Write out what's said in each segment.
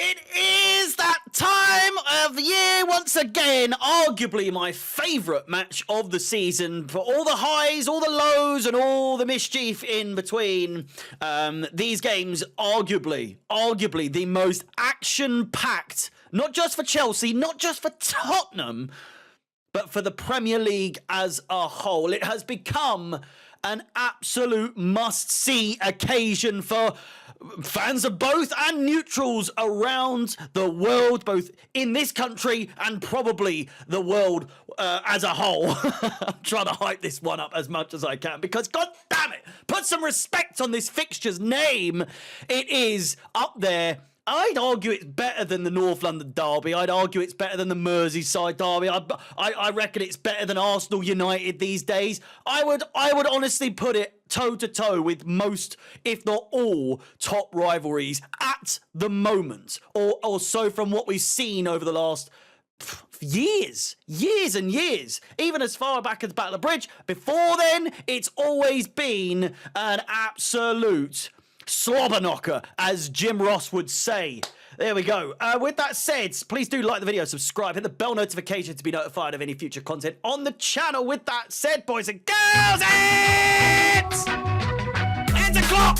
It is that time of the year once again, arguably my favourite match of the season for all the highs, all the lows and all the mischief in between. These games, arguably the most action-packed, not just for Chelsea, not just for Tottenham, but for the Premier League as a whole. It has become an absolute must-see occasion for fans of both and neutrals around the world, both in this country and probably the world as a whole. I'm trying to hype this one up as much as I can because, god damn it, put some respect on this fixture's name. It is up there. I'd argue it's better than the North London derby. I'd argue it's better than the Merseyside derby. I reckon it's better than Arsenal United these days. I would honestly put it toe-to-toe with most, if not all, top rivalries at the moment. Or so from what we've seen over the last years and years, even as far back as Battle of Bridge. Before then, it's always been an absolute slobber knocker, as Jim Ross would say. There we go. With that said, please do like the video, subscribe, hit the bell notification to be notified of any future content on the channel. With that said, boys and girls, it's 8 o'clock.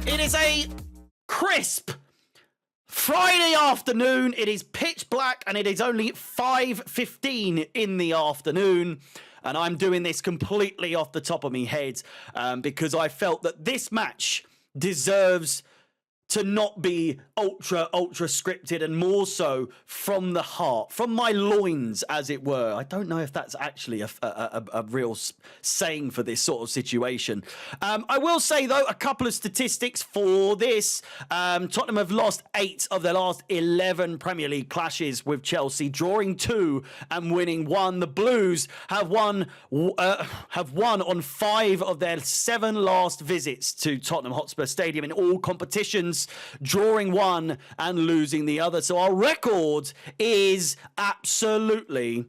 It is a crisp Friday afternoon. It is pitch black and it is only 5:15 in the afternoon. And I'm doing this completely off the top of my head because I felt that this match deserves to not be ultra scripted and more so from the heart, from my loins, as it were. I don't know if that's actually a real saying for this sort of situation. I will say, though, a couple of statistics for this. Tottenham have lost 8 of their last 11 Premier League clashes with Chelsea, drawing 2 and winning 1. The Blues have won on 5 of their 7 last visits to Tottenham Hotspur Stadium in all competitions, drawing 1 and losing the other. So our record is absolutely,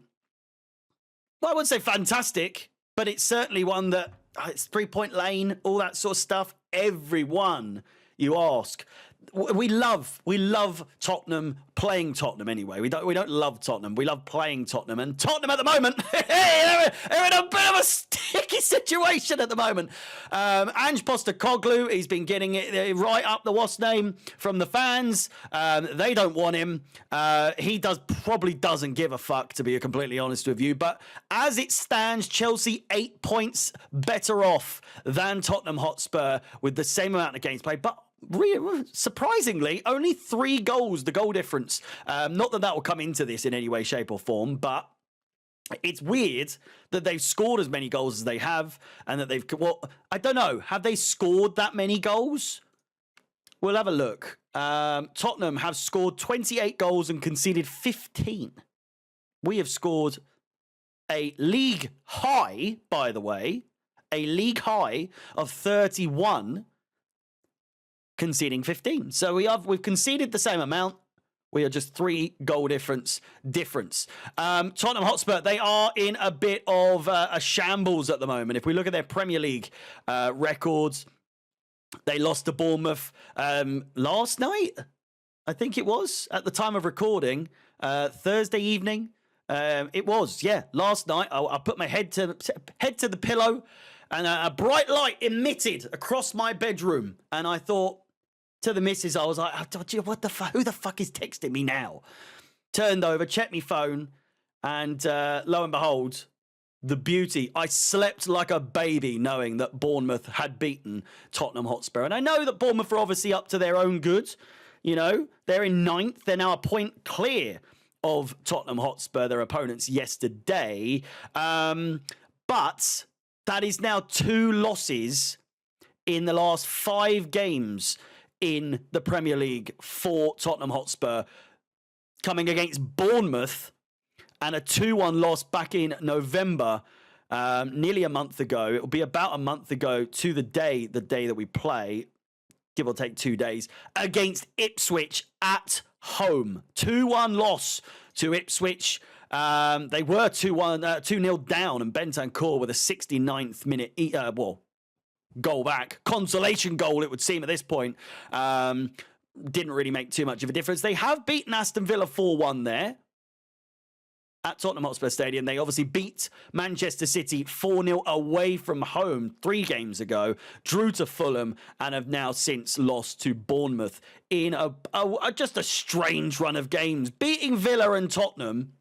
well, I wouldn't say fantastic, but it's certainly one that it's 3-point lane, all that sort of stuff. Everyone you ask, we love Tottenham, playing Tottenham anyway. We don't love Tottenham. We love playing Tottenham. And Tottenham at the moment, they're in a bit of a sticky situation at the moment. Ange Postecoglou, he's been getting it right up the what's name from the fans. They don't want him. He probably doesn't give a fuck, to be completely honest with you. But as it stands, Chelsea 8 points better off than Tottenham Hotspur with the same amount of games played. But surprisingly, only 3 goals, the goal difference. Not that will come into this in any way, shape or form, but it's weird that they've scored as many goals as they have and that they've, well, I don't know. Have they scored that many goals? We'll have a look. Tottenham have scored 28 goals and conceded 15. We have scored a league high, by the way, a league high of 31, conceding 15. So we've conceded the same amount. We are just 3 goal difference. Tottenham Hotspur, they are in a bit of a shambles at the moment. If we look at their Premier League records, they lost to Bournemouth last night, I think it was, at the time of recording, Thursday evening. It was, yeah, last night. I put my head to the pillow and a bright light emitted across my bedroom. And I thought, to the missus, I was like, what the fuck? Who the fuck is texting me now? Turned over, checked my phone, and lo and behold, the beauty. I slept like a baby knowing that Bournemouth had beaten Tottenham Hotspur. And I know that Bournemouth are obviously up to their own good. You know, they're in 9th. They're now a point clear of Tottenham Hotspur, their opponents yesterday. But that is now 2 losses in the last 5 games in the Premier League for Tottenham Hotspur, coming against Bournemouth and a 2-1 loss back in November, nearly a month ago. It will be about a month ago to the day that we play, give or take 2 days, against Ipswich at home. 2-1 loss to Ipswich. They were 2-0 down, and Bentancur with a 69th minute, goal back. Consolation goal, it would seem at this point. Didn't really make too much of a difference. They have beaten Aston Villa 4-1 there at Tottenham Hotspur Stadium. They obviously beat Manchester City 4-0 away from home 3 games ago, drew to Fulham, and have now since lost to Bournemouth in just a strange run of games. Beating Villa and Tottenham,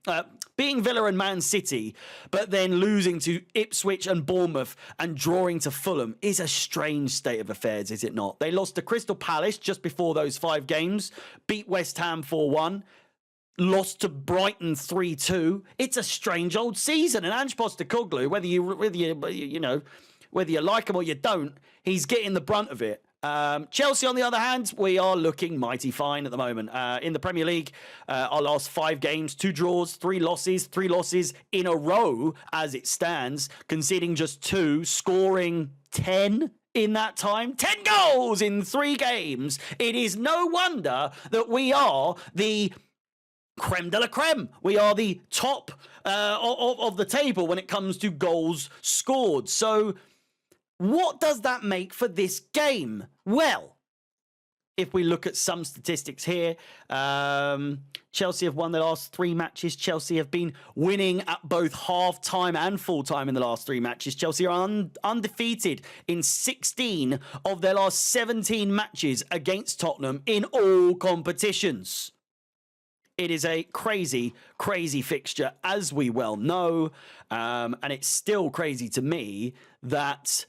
beating Villa and Man City, but then losing to Ipswich and Bournemouth and drawing to Fulham is a strange state of affairs, is it not? They lost to Crystal Palace just before those 5 games, beat West Ham 4-1, lost to Brighton 3-2. It's a strange old season. And Ange Postecoglou, whether you like him or you don't, he's getting the brunt of it. Chelsea, on the other hand, we are looking mighty fine at the moment. In the Premier League, our last 5 games, 2 draws, 3 losses in a row as it stands, conceding just 2, scoring 10 in that time. 10 goals in 3 games. It is no wonder that we are the creme de la creme. We are the top of the table when it comes to goals scored. So what does that make for this game? Well, if we look at some statistics here, Chelsea have won their last 3 matches. Chelsea have been winning at both half-time and full-time in the last 3 matches. Chelsea are undefeated in 16 of their last 17 matches against Tottenham in all competitions. It is a crazy, crazy fixture, as we well know. And it's still crazy to me that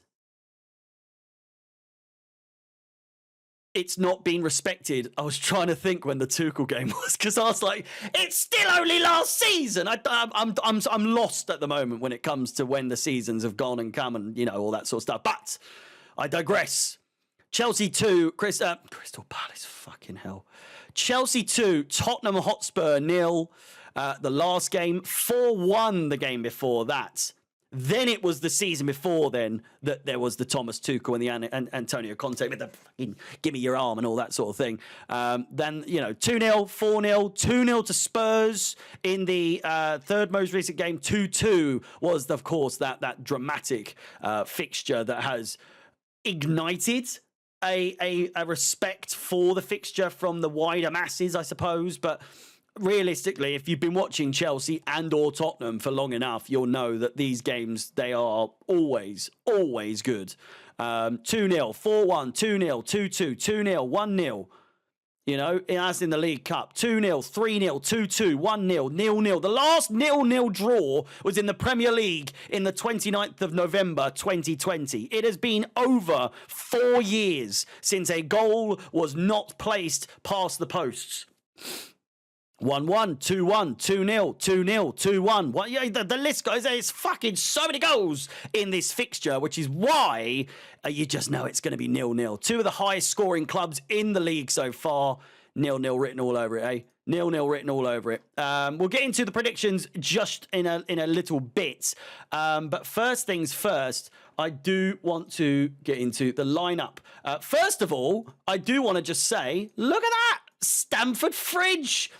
it's not been respected. I was trying to think when the Tuchel game was, because I was like, it's still only last season. I'm lost at the moment when it comes to when the seasons have gone and come and, all that sort of stuff. But I digress. Chelsea 2, Crystal Palace, fucking hell. Chelsea 2, Tottenham Hotspur 0. The last game, 4-1 the game before that. Then it was the season before then that there was the Thomas Tuchel and the Antonio Conte with the fucking give me your arm and all that sort of thing. Then, 2-0, 4-0, 2-0 to Spurs in the third most recent game. 2-2 was, of course, that dramatic fixture that has ignited a respect for the fixture from the wider masses, I suppose. But realistically, if you've been watching Chelsea and or Tottenham for long enough, you'll know that these games, they are always good. 2-0, 4-1, 2-0, 2-2, 2-0, 1-0. As in the League Cup, 2-0, 3-0, 2-2, 1-0, 0-0. The last 0-0 draw was in the Premier League in the 29th of November, 2020. It has been over 4 years since a goal was not placed past the posts. 1-1, 2-1, 2-0, 2-0, 2-1. The list goes. There's fucking so many goals in this fixture, which is why you just know it's going to be 0-0. 2 of the highest scoring clubs in the league so far. 0-0 written all over it, eh? 0-0 written all over it. We'll get into the predictions just in a little bit. But first things first, I do want to get into the lineup. First of all, I do want to just say, look at that! Stamford Fridge!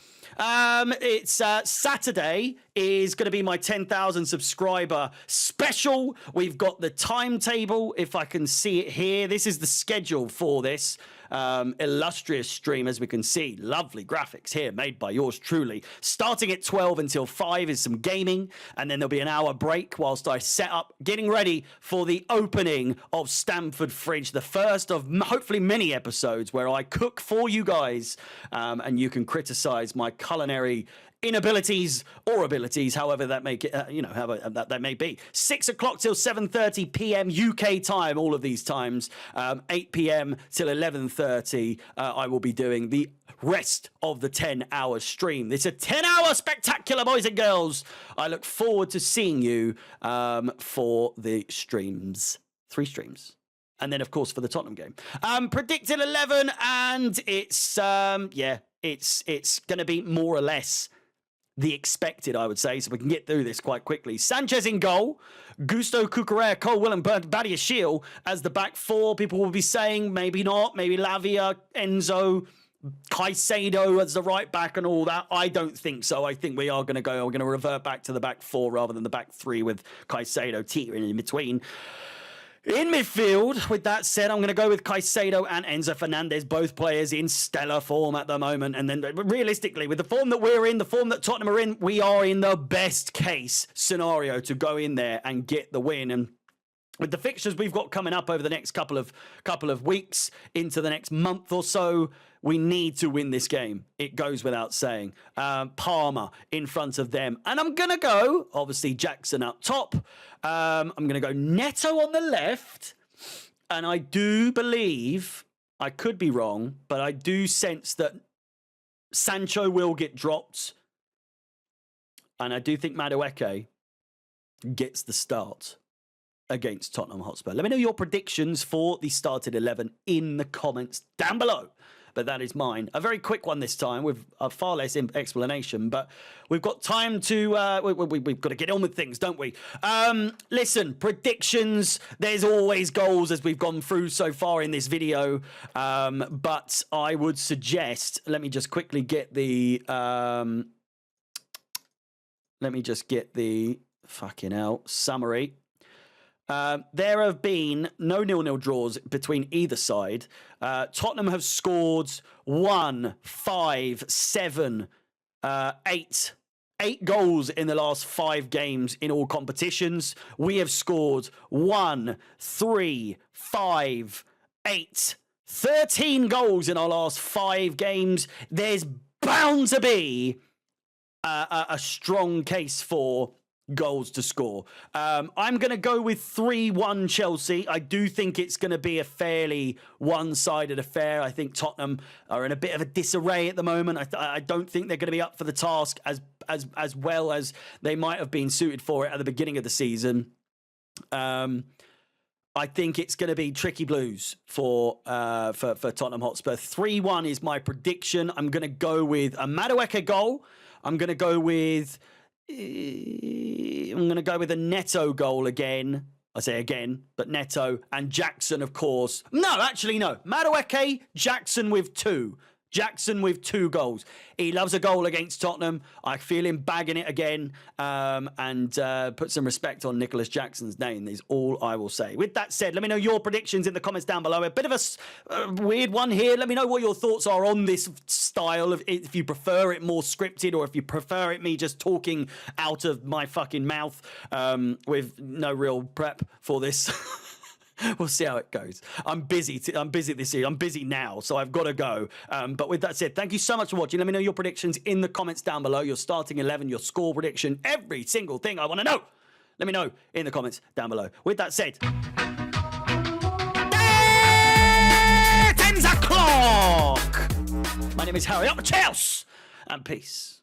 It's Saturday is going to be my 10,000 subscriber special. We've got the timetable, if I can see it here. This is the schedule for this illustrious stream, as we can see. Lovely graphics here made by yours truly. Starting at 12 until 5 is some gaming, and then there'll be an hour break whilst I set up, getting ready for the opening of Stamford Fridge, the first of hopefully many episodes where I cook for you guys, and you can criticize my culinary inabilities or abilities, however that may however that may be. 6 o'clock till 7:30 p.m. UK time, all of these times. 8 p.m. till 11:30. I will be doing the rest of the 10-hour stream. It's a 10-hour spectacular, boys and girls. I look forward to seeing you for the streams. 3 streams. And then, of course, for the Tottenham game. Predicted 11, and it's going to be more or less the expected, I would say, so we can get through this quite quickly. Sanchez in goal, Gusto, Cucurella, Cole Will and Badiashile as the back 4. People will be saying maybe not, maybe Lavia, Enzo, Caicedo as the right back and all that. I don't think so. I think we're going to revert back to the back 4 rather than the back 3 with Caicedo teetering in between. In midfield, with that said, I'm going to go with Caicedo and Enzo Fernandez, both players in stellar form at the moment. And then realistically, with the form that we're in, the form that Tottenham are in, we are in the best case scenario to go in there and get the win. And with the fixtures we've got coming up over the next couple of weeks into the next month or so, we need to win this game. It goes without saying. Palmer in front of them. And I'm going to go, obviously, Jackson up top. I'm going to go Neto on the left. And I do believe, I could be wrong, but I do sense that Sancho will get dropped. And I do think Madueke gets the start against Tottenham Hotspur. Let me know your predictions for the started 11 in the comments down below. But that is mine. A very quick one this time with a far less explanation. But we've got time to... we've got to get on with things, don't we? Listen, predictions. There's always goals as we've gone through so far in this video. But I would suggest... Let me just quickly get the... Fucking hell. Summary. There have been no 0-0 draws between either side. Tottenham have scored 1, 5, 7, 8 goals in the last 5 games in all competitions. We have scored 1, 3, 5, 8, 13 goals in our last 5 games. There's bound to be a strong case for goals to score. I'm going to go with 3-1 Chelsea. I do think it's going to be a fairly one-sided affair. I think Tottenham are in a bit of a disarray at the moment. I don't think they're going to be up for the task as well as they might have been suited for it at the beginning of the season. I think it's going to be tricky blues for Tottenham Hotspur. 3-1 is my prediction. I'm going to go with a Madueke goal. I'm going to go with a Neto goal again. I say again, but Neto and Jackson, of course. No, actually, no. Madueke, Jackson with 2. Jackson with 2 goals. He loves a goal against Tottenham. I feel him bagging it again. And put some respect on Nicholas Jackson's name is all I will say. With that said, let me know your predictions in the comments down below. A bit of a weird one here. Let me know what your thoughts are on this style. If you prefer it more scripted or if you prefer it me just talking out of my fucking mouth with no real prep for this. We'll see how it goes. I'm busy this year. I'm busy now, so I've got to go. But with that said, thank you so much for watching. Let me know your predictions in the comments down below. Your starting 11, your score prediction, every single thing I want to know. Let me know in the comments down below. With that said, 10 o'clock. My name is Harry. I'm a Chelsea. And peace.